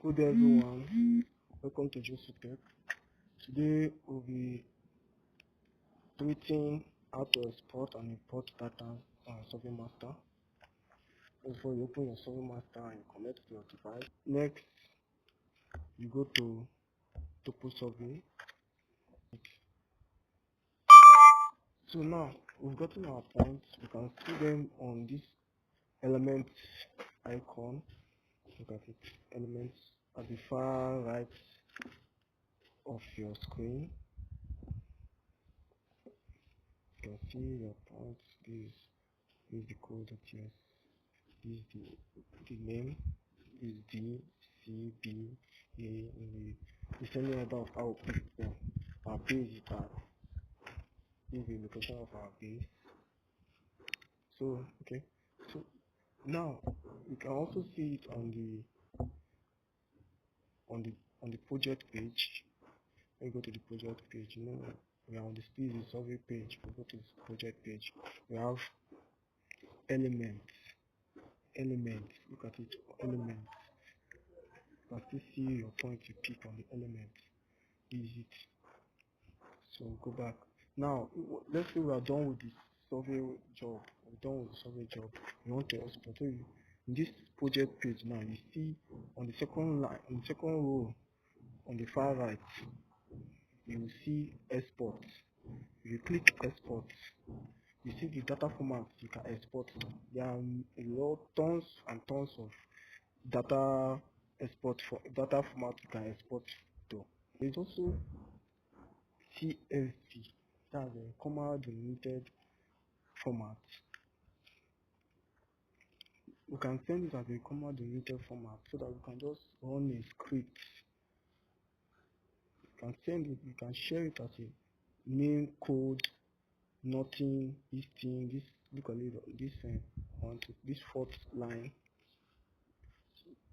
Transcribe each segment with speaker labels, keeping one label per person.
Speaker 1: Good day everyone, welcome to Geospatial. Today we'll be tweeting how to export and import data on Survey Master. Before you open your Survey Master and connect to your device, next you go to Topo Survey. So now we've gotten our points. We can see them on this element icon. Look at it, elements at the far right of your screen. You can see your points. This is the code that yes, this is the name, is D C B A in the descending order of our people. Our base is that. This is the location of our base. So okay, so now you can also see it on the project page. When you go to the project page, you know we are on the survey page. We go to this project page. We have elements. Look at it, elements. You can still see your point you pick on the element. Is it? So go back. Now let's say we are done with the survey job. We want to export. So in this project page now, you see on the second line, on the second row, on the far right, you will see export. If you click export, you see the data formats you can export. There are tons and tons of data formats you can export to. There is also CSV, that's a comma delimited format. We can send it as a comma delimited format so that we can just run a script. You can send it, you can share it as a name code, nothing, this thing, this, look at it, this fourth line,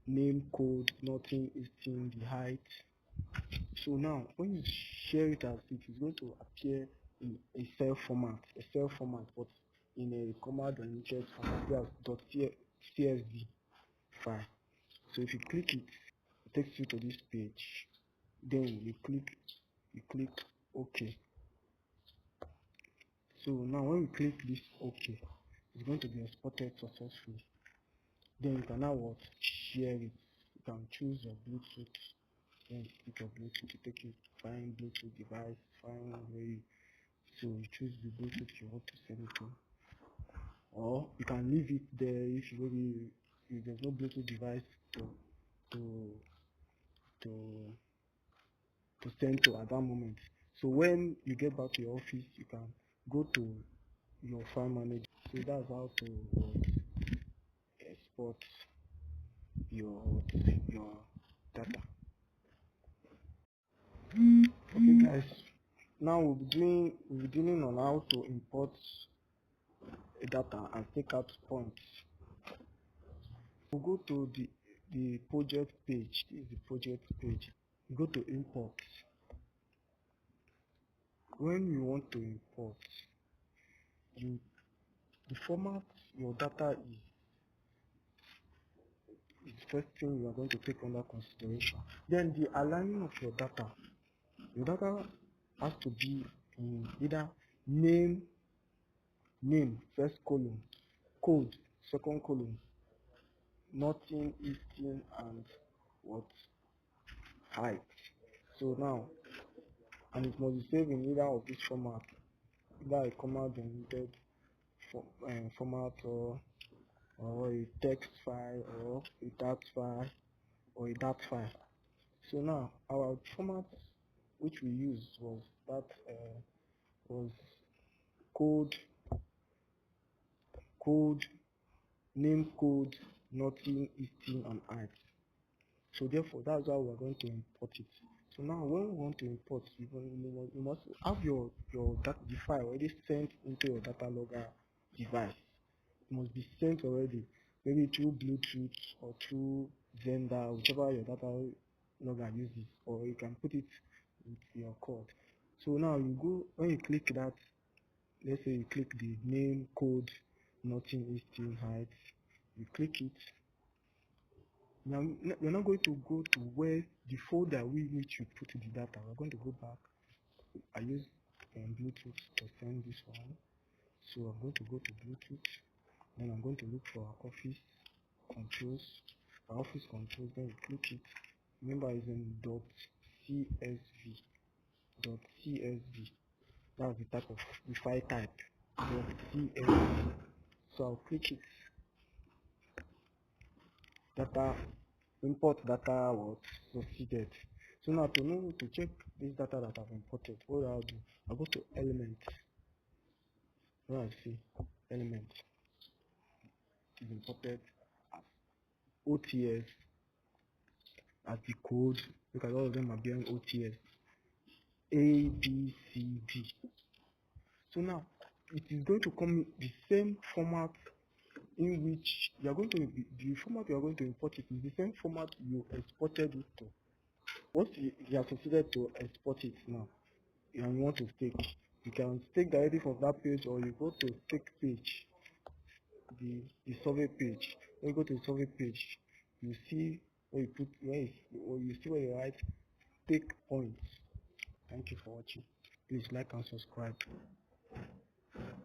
Speaker 1: name code, nothing, this thing, the height. So now when you share it as it is going to appear in a cell format, but in a comma delimited format, .csv file. So if you click it, it takes you to this page. Then you click OK. So now when you click this OK, it's going to be exported successfully. Then you can now share it. You can choose your Bluetooth. Then you click your Bluetooth to take you find Bluetooth device, find where you, so you choose the Bluetooth you want to send it to. Or you can leave it there if there's no Bluetooth device to send to at that moment. So when you get back to your office, you can go to your file manager. So that's how to export your data. Okay guys, now we'll be dealing on how to import data and take out points. We'll go to the project page. This is the project page. You go to import. When you want to import, the format your data is the first thing you are going to take under consideration. Then the aligning of your data. Your data has to be in either name, first column, code, second column, nothing, listing, and what, height. So now, and it must be saved in either of this format, either a comma delimited format or a text file or a DAT file or a DAT file. So now our format which we used was code, name code, nothing, listing, and height. So therefore that's how we're going to import it. So now when we want to import, you must have your data, the file already sent into your data logger device. It must be sent already, maybe through Bluetooth or through Zender, whichever your data logger uses, or you can put it with your code. So now you go, when you click that, let's say you click the name, code, nothing, listing, height, you click it. Now we're not going to go to where the folder which we put the data. We're going to go back. I use Bluetooth to send this one. So I'm going to go to Bluetooth. Then I'm going to look for our office controls. Our office controls. Then we click it. Remember, it's in .csv. .csv. That's the type of the file type. .csv. So I'll click it. Data import data was succeeded. So now to know to check this data that I've imported, what I'll do, I'll go to element. Now I see element is imported as OTS as the code, because all of them are bearing OTS A, B, C, D. So now it is going to come in the same format in which you are going to the format you are going to import it is the same format you exported it to. Once you have succeeded to export it now and you want to stake, you can stake directly from that page, or you go to stake page, the survey page. When you go to the survey page, you see where you put where you write stake points. Thank you for watching. Please like and subscribe.